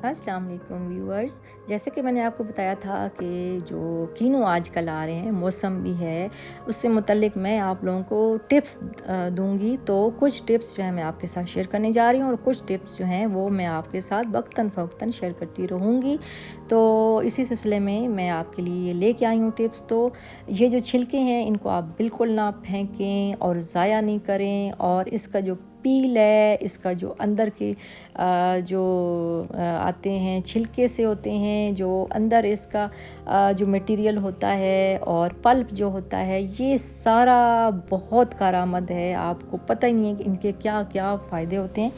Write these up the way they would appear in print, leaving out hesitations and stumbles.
अस्सलाम वालेकुम व्यूअर्स। जैसे कि मैंने आपको बताया था कि जो कीनू आजकल आ रहे हैं, मौसम भी है, उससे मुतल्लिक मैं आप लोगों को टिप्स दूंगी। तो कुछ टिप्स जो है मैं आपके साथ शेयर करने जा रही हूँ और कुछ टिप्स जो हैं वो मैं आपके साथ वक्तन फ़वक्तन शेयर करती रहूँगी। तो इसी सिलसिले में मैं आपके लिए लेके आई हूँ टिप्स। तो ये जो छिलके हैं इनको आप बिल्कुल ना फेंकें और ज़ाया नहीं करें। और इसका जो पील है, इसका जो अंदर के जो आते हैं छिलके से होते हैं, जो अंदर इसका जो मटेरियल होता है और पल्प जो होता है, ये सारा बहुत कारआमद है। आपको पता ही नहीं है कि इनके क्या क्या फ़ायदे होते हैं।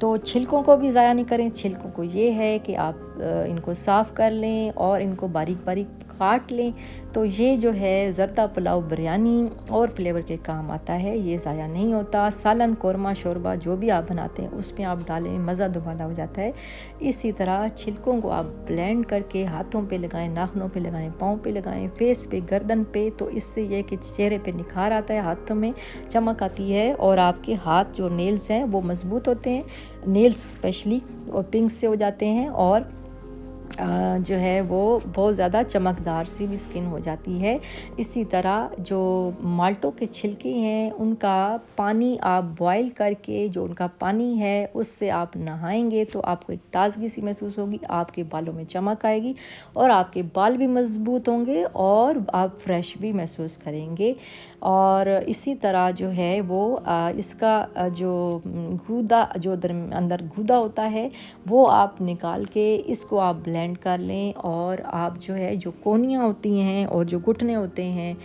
तो छिलकों को भी ज़ाया नहीं करें। छिलकों को ये है कि आप इनको साफ़ कर लें और इनको बारीक बारीक काट लें। तो ये जो है ज़रदा पुलाव बिरयानी और फ्लेवर के काम आता है, ये ज़ाया नहीं होता। सालन कोरमा शोरबा जो भी आप बनाते हैं उसमें आप डालें, मज़ा दुबाला हो जाता है। इसी तरह छिलकों को आप ब्लेंड करके हाथों पे लगाएं, नाखूनों पे लगाएं, पाँव पे लगाएं, फेस पे, गर्दन पे। तो इससे यह कि चेहरे पे निखार आता है, हाथों में चमक आती है और आपके हाथ जो नेल्स हैं वो मज़बूत होते हैं, नेल्स स्पेशली, और पिंक से हो जाते हैं और जो है वो बहुत ज़्यादा चमकदार सी भी स्किन हो जाती है। इसी तरह जो माल्टों के छिलके हैं उनका पानी आप बॉईल करके, जो उनका पानी है उससे आप नहाएंगे तो आपको एक ताज़गी सी महसूस होगी, आपके बालों में चमक आएगी और आपके बाल भी मज़बूत होंगे और आप फ्रेश भी महसूस करेंगे। और इसी तरह जो है वो इसका जो गूदा, जो अंदर गूदा होता है, वो आप निकाल के इसको आप ब्लेंड कर लें। और आप जो है जो कोहनियाँ होती हैं और जो घुटने होते हैं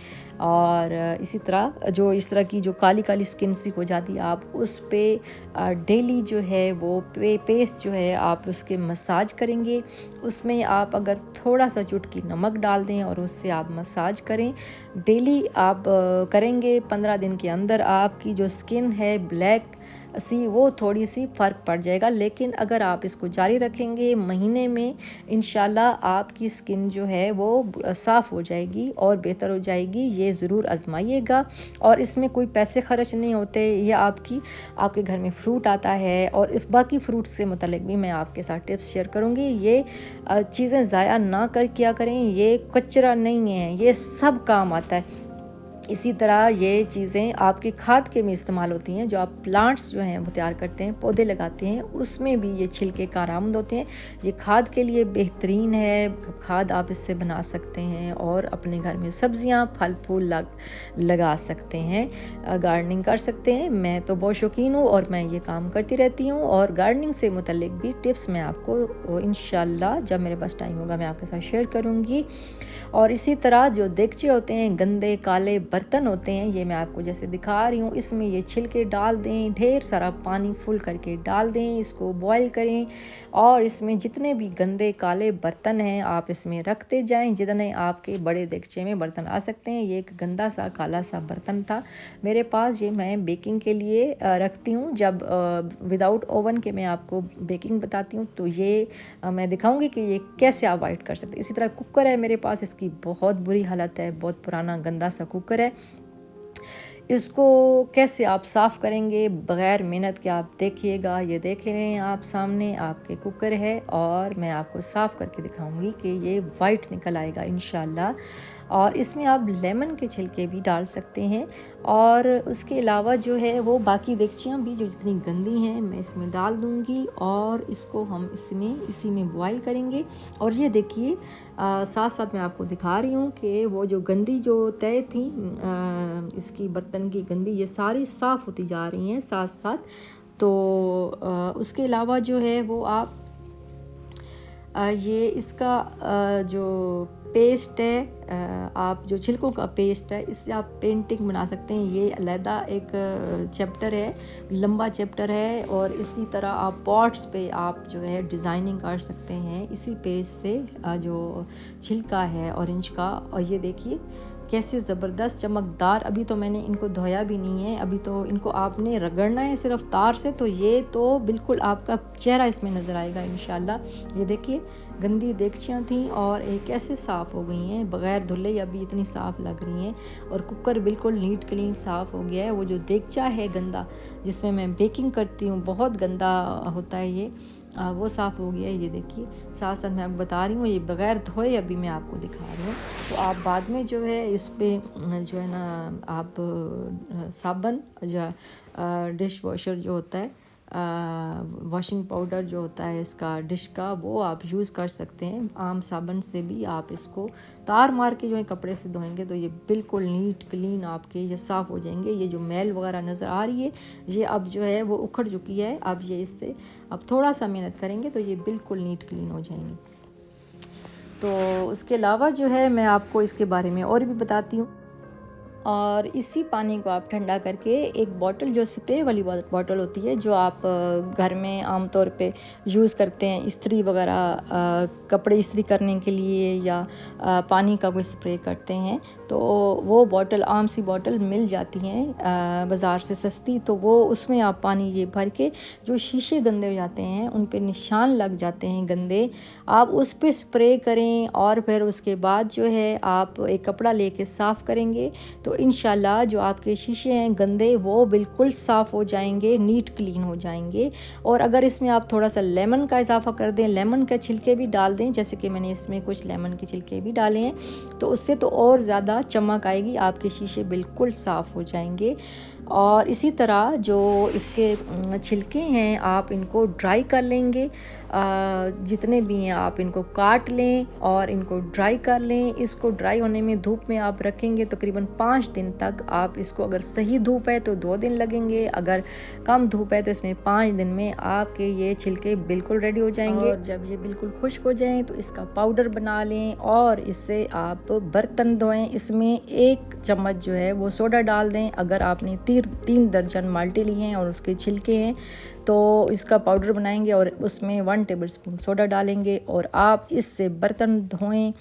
और इसी तरह जो इस तरह की जो काली काली स्किन सी हो जाती है, आप उस पे डेली जो है वो पेस्ट जो है आप उसके मसाज करेंगे। उसमें आप अगर थोड़ा सा चुटकी नमक डाल दें और उससे आप मसाज करें, डेली आप करेंगे, 15 दिन के अंदर आपकी जो स्किन है ब्लैक सी वो थोड़ी सी फ़र्क पड़ जाएगा। लेकिन अगर आप इसको जारी रखेंगे, महीने में इंशाल्लाह आपकी स्किन जो है वो साफ़ हो जाएगी और बेहतर हो जाएगी। ये ज़रूर आजमाइएगा। और इसमें कोई पैसे खर्च नहीं होते, ये आपके घर में फ्रूट आता है और बाकी फ्रूट से मुतल्लिक भी मैं आपके साथ टिप्स शेयर करूँगी। ये चीज़ें ज़ाया ना कर किया करें, ये कचरा नहीं है, ये सब काम आता है। इसी तरह ये चीज़ें आपकी खाद के में इस्तेमाल होती हैं। जो आप प्लांट्स जो हैं वो तैयार करते हैं, पौधे लगाते हैं, उसमें भी ये छिलके कारआमद होते हैं। ये खाद के लिए बेहतरीन है, खाद आप इससे बना सकते हैं और अपने घर में सब्जियां, फल फूल लगा सकते हैं, गार्डनिंग कर सकते हैं। मैं तो बहुत शौकीन हूँ और मैं ये काम करती रहती हूँ और गार्डनिंग से मुतल्लिक भी टिप्स मैं आपको इंशाल्लाह जब मेरे पास टाइम होगा मैं आपके साथ शेयर करूँगी। और इसी तरह जो देगचे होते हैं, गंदे काले बर्तन होते हैं, ये मैं आपको जैसे दिखा रही हूँ, इसमें ये छिलके डाल दें, ढेर सारा पानी फुल करके डाल दें, इसको बॉईल करें और इसमें जितने भी गंदे काले बर्तन हैं आप इसमें रखते जाएं, जितने आपके बड़े देगचे में बर्तन आ सकते हैं। ये एक गंदा सा काला सा बर्तन था मेरे पास, ये मैं बेकिंग के लिए रखती हूँ। जब विदाउट ओवन के मैं आपको बेकिंग बताती हूँ तो ये मैं दिखाऊंगी कि ये कैसे आप अवॉइड कर सकते हैं। इसी तरह कुकर है मेरे पास, इसकी बहुत बुरी हालत है, बहुत पुराना गंदा सा कुकर है। इसको कैसे आप साफ़ करेंगे बग़ैर मेहनत के, आप देखिएगा। ये देख रहे हैं आप सामने आपके कुकर है और मैं आपको साफ़ करके दिखाऊंगी कि ये वाइट निकल आएगा इंशाल्लाह। और इसमें आप लेमन के छिलके भी डाल सकते हैं। और उसके अलावा जो है वो बाकी देगचियाँ भी जो जितनी गंदी हैं मैं इसमें डाल दूंगी और इसको हम इसी में बॉईल करेंगे। और ये देखिए साथ साथ मैं आपको दिखा रही हूँ कि वो जो गंदी जो तय थी इसकी बर्तन की गंदी, ये सारी साफ़ होती जा रही हैं साथ साथ। तो उसके अलावा जो है वो आप ये इसका जो पेस्ट है, आप जो छिलकों का पेस्ट है, इससे आप पेंटिंग बना सकते हैं। ये अलहदा एक चैप्टर है, लंबा चैप्टर है। और इसी तरह आप पॉट्स पे आप जो है डिज़ाइनिंग कर सकते हैं इसी पेस्ट से, जो छिलका है ऑरेंज का। और ये देखिए कैसे ज़बरदस्त चमकदार। अभी तो मैंने इनको धोया भी नहीं है, अभी तो इनको आपने रगड़ना है सिर्फ तार से, तो ये तो बिल्कुल आपका चेहरा इसमें नज़र आएगा इंशाल्लाह। ये देखिए गंदी देगचियाँ थी और ये कैसे साफ़ हो गई हैं बग़ैर धुले, अभी इतनी साफ़ लग रही हैं। और कुकर बिल्कुल नीट क्लीन साफ़ हो गया है। वो जो देगचा है गंदा जिसमें मैं बेकिंग करती हूँ, बहुत गंदा होता है ये, वो साफ़ हो गया है। ये देखिए, साथ साथ मैं आपको बता रही हूँ, ये बग़ैर धोए अभी मैं आपको दिखा रही हूँ। तो आप बाद में जो है इस पे जो है ना आप साबुन या डिश वॉशर जो होता है, वॉशिंग पाउडर जो होता है इसका डिश का, वो आप यूज़ कर सकते हैं। आम साबुन से भी आप इसको तार मार के जो है कपड़े से धोएंगे तो ये बिल्कुल नीट क्लीन आपके ये साफ़ हो जाएंगे। ये जो मैल वगैरह नज़र आ रही है ये अब जो है वो उखड़ चुकी है। अब ये इससे अब थोड़ा सा मेहनत करेंगे तो ये बिल्कुल नीट क्लीन हो जाएंगी। तो उसके अलावा जो है मैं आपको इसके बारे में और भी बताती हूँ। और इसी पानी को आप ठंडा करके एक बॉटल, जो स्प्रे वाली बॉटल होती है जो आप घर में आम तौर पे यूज़ करते हैं इस्त्री वगैरह, कपड़े इस्त्री करने के लिए या पानी का कोई स्प्रे करते हैं, तो वो बॉटल आम सी बॉटल मिल जाती हैं बाज़ार से सस्ती। तो वो उसमें आप पानी ये भर के, जो शीशे गंदे हो जाते हैं उन पे निशान लग जाते हैं गंदे, आप उस पे स्प्रे करें और फिर उसके बाद जो है आप एक कपड़ा लेके साफ़ करेंगे तो इंशाल्लाह जो आपके शीशे हैं गंदे वो बिल्कुल साफ़ हो जाएंगे, नीट क्लीन हो जाएंगे। और अगर इसमें आप थोड़ा सा लेमन का इजाफा कर दें, लेमन के छिलके भी डाल दें, जैसे कि मैंने इसमें कुछ लेमन के छिलके भी डाले हैं, तो उससे तो और ज़्यादा चमक आएगी, आपके शीशे बिल्कुल साफ़ हो जाएंगे। और इसी तरह जो इसके छिलके हैं आप इनको ड्राई कर लेंगे, जितने भी हैं आप इनको काट लें और इनको ड्राई कर लें। इसको ड्राई होने में धूप में आप रखेंगे तकरीबन 5 दिन तक। आप इसको अगर सही धूप है तो 2 दिन लगेंगे, अगर कम धूप है तो इसमें 5 दिन में आपके ये छिलके बिल्कुल रेडी हो जाएंगे। और जब ये बिल्कुल खुश्क हो जाएं तो इसका पाउडर बना लें और इससे आप बर्तन धोएं। इसमें 1 चम्मच जो है वो सोडा डाल दें। अगर आपने 3 दर्जन माल्टे लिए हैं और उसके छिलके हैं तो इसका पाउडर बनाएंगे और उसमें 1 टेबलस्पून सोडा डालेंगे और आप इससे बर्तन धोएं।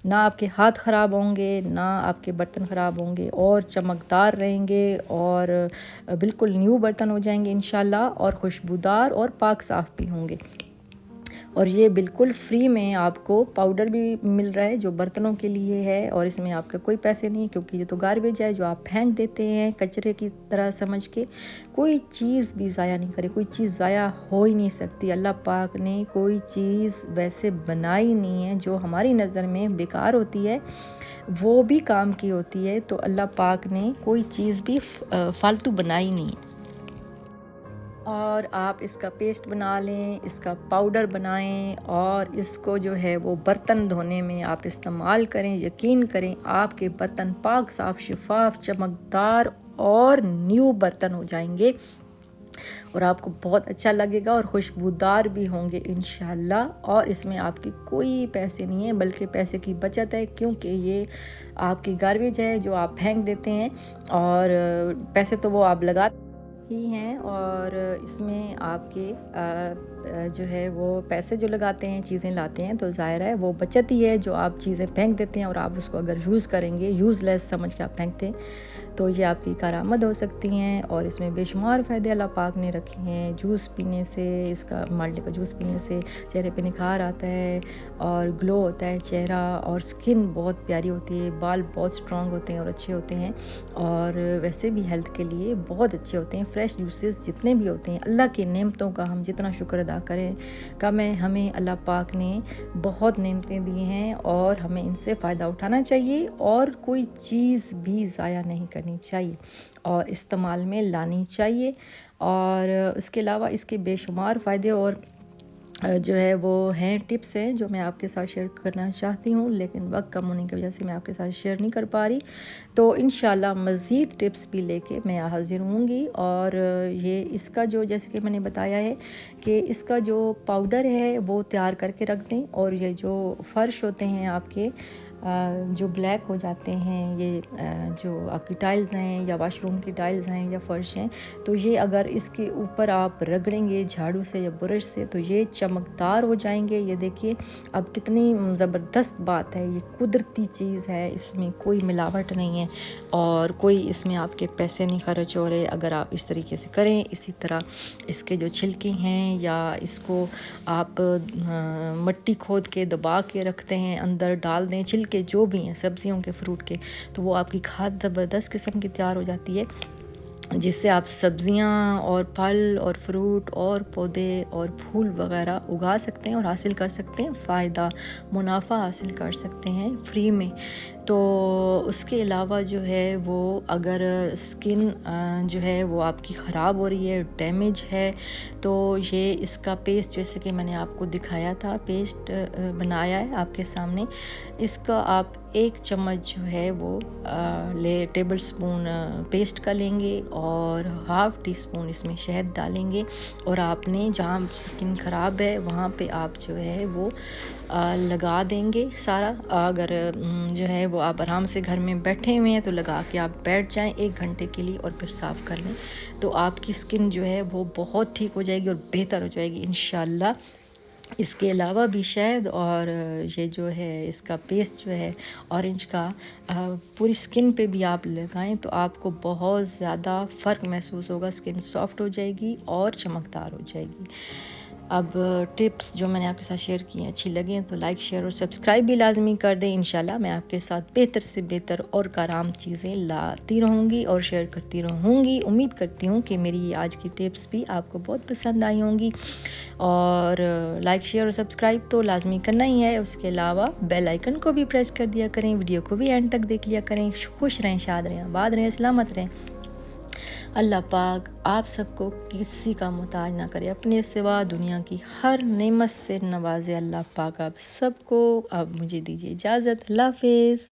ना आपके हाथ ख़राब होंगे, ना आपके बर्तन ख़राब होंगे और चमकदार रहेंगे और बिल्कुल न्यू बर्तन हो जाएंगे इंशाल्लाह, और खुशबूदार और पाक साफ़ भी होंगे। और ये बिल्कुल फ्री में आपको पाउडर भी मिल रहा है जो बर्तनों के लिए है, और इसमें आपके कोई पैसे नहीं, क्योंकि ये तो गार्बेज है जो आप फेंक देते हैं कचरे की तरह समझ के। कोई चीज़ भी ज़ाया नहीं करे, कोई चीज़ ज़ाया हो ही नहीं सकती। अल्लाह पाक ने कोई चीज़ वैसे बनाई नहीं है जो हमारी नज़र में बेकार होती है, वो भी काम की होती है। तो अल्लाह पाक ने कोई चीज़ भी फालतू बनाई नहीं है। और आप इसका पेस्ट बना लें, इसका पाउडर बनाएं और इसको जो है वो बर्तन धोने में आप इस्तेमाल करें। यकीन करें आपके बर्तन पाक साफ़, शफाफ, चमकदार और न्यू बर्तन हो जाएंगे और आपको बहुत अच्छा लगेगा और खुशबूदार भी होंगे इंशाल्लाह। और इसमें आपकी कोई पैसे नहीं है बल्कि पैसे की बचत है, क्योंकि ये आपकी गार्बेज है जो आप फेंक देते हैं और पैसे तो वो आप लगा ही हैं। और इसमें आपके जो है वो पैसे जो लगाते हैं, चीज़ें लाते हैं, तो ज़ाहिर है वो बचत ही है जो आप चीज़ें फेंक देते हैं और आप उसको अगर यूज़ करेंगे, यूज़लेस समझ के आप फेंकते हैं, तो ये आपकी कारामद हो सकती हैं। और इसमें बेशुमार फ़ायदे अल्लाह पाक ने रखे हैं। जूस पीने से, इसका माल्टे का जूस पीने से चेहरे पे निखार आता है और ग्लो होता है चेहरा, और स्किन बहुत प्यारी होती है, बाल बहुत स्ट्रॉन्ग होते हैं और अच्छे होते हैं, और वैसे भी हेल्थ के लिए बहुत अच्छे होते हैं। फ्रेश जूसेस जितने भी होते हैं, अल्लाह की नेमतों का हम जितना शुक्र अदा करें कम है। हमें अल्लाह पाक ने बहुत नेमतें दी हैं और हमें इनसे फ़ायदा उठाना चाहिए और कोई चीज़ भी ज़ाया नहीं करनी चाहिए और इस्तेमाल में लानी चाहिए। और उसके अलावा इसके बेशुमार फ़ायदे और जो है वो हैं, टिप्स हैं जो मैं आपके साथ शेयर करना चाहती हूँ, लेकिन वक्त कम होने की वजह से मैं आपके साथ शेयर नहीं कर पा रही। तो इंशाल्लाह मज़ीद टिप्स भी लेके मैं हाज़िर होंगी। और ये इसका जो, जैसे कि मैंने बताया है कि इसका जो पाउडर है वो तैयार करके रख दें। और ये जो फ़र्श होते हैं आपके जो ब्लैक हो जाते हैं, ये जो आपकी टाइल्स हैं या वाशरूम की टाइल्स हैं या फ़र्श हैं, तो ये अगर इसके ऊपर आप रगड़ेंगे झाड़ू से या ब्रश से तो ये चमकदार हो जाएंगे। ये देखिए अब कितनी ज़बरदस्त बात है, ये कुदरती चीज़ है, इसमें कोई मिलावट नहीं है और कोई इसमें आपके पैसे नहीं खर्च हो रहे अगर आप इस तरीके से करें। इसी तरह इसके जो छिलके हैं या इसको आप मिट्टी खोद के दबा के रखते हैं, अंदर डाल दें छिलके जो भी हैं सब्जियों के, फ्रूट के, तो वो आपकी खाद ज़बरदस्त किस्म की तैयार हो जाती है। जिससे आप सब्जियां और फल और फ्रूट और पौधे और फूल वगैरह उगा सकते हैं और हासिल कर सकते हैं, फ़ायदा मुनाफा हासिल कर सकते हैं फ्री में। तो उसके अलावा जो है वो अगर स्किन जो है वो आपकी ख़राब हो रही है, डैमेज है, तो ये इसका पेस्ट जैसे कि मैंने आपको दिखाया था, पेस्ट बनाया है आपके सामने। इसका आप 1 चम्मच जो है वो टेबल स्पून पेस्ट का लेंगे और हाफ़ टी स्पून इसमें शहद डालेंगे और आपने जहाँ स्किन ख़राब है वहाँ पे आप जो है वो लगा देंगे सारा। अगर जो है वो आप आराम से घर में बैठे हुए हैं तो लगा के आप बैठ जाएं 1 घंटे के लिए और फिर साफ़ कर लें, तो आपकी स्किन जो है वो बहुत ठीक हो जाएगी और बेहतर हो जाएगी इंशाल्लाह। इसके अलावा भी शहद और ये जो है इसका पेस्ट जो है ऑरेंज का पूरी स्किन पे भी आप लगाएं तो आपको बहुत ज़्यादा फ़र्क महसूस होगा, स्किन सॉफ्ट हो जाएगी और चमकदार हो जाएगी। अब टिप्स जो मैंने आपके साथ शेयर की हैं अच्छी लगें तो लाइक शेयर और सब्सक्राइब भी लाजमी कर दें। इंशाल्लाह मैं आपके साथ बेहतर से बेहतर और कारआमद चीज़ें लाती रहूँगी और शेयर करती रहूँगी। उम्मीद करती हूँ कि मेरी ये आज की टिप्स भी आपको बहुत पसंद आई होंगी और लाइक शेयर और सब्सक्राइब तो लाजमी करना ही है। उसके अलावा बेल आइकन को भी प्रेस कर दिया करें, वीडियो को भी एंड तक देख लिया करें। खुश रहें, शाद रहें, आबाद रहें, सलामत रहें। अल्लाह पाक आप सबको किसी का मोहताज ना करे अपने सिवा, दुनिया की हर नेमत से नवाजे अल्लाह पाक आप सबको। अब मुझे दीजिए इजाज़त। अल्लाह हाफ़िज़।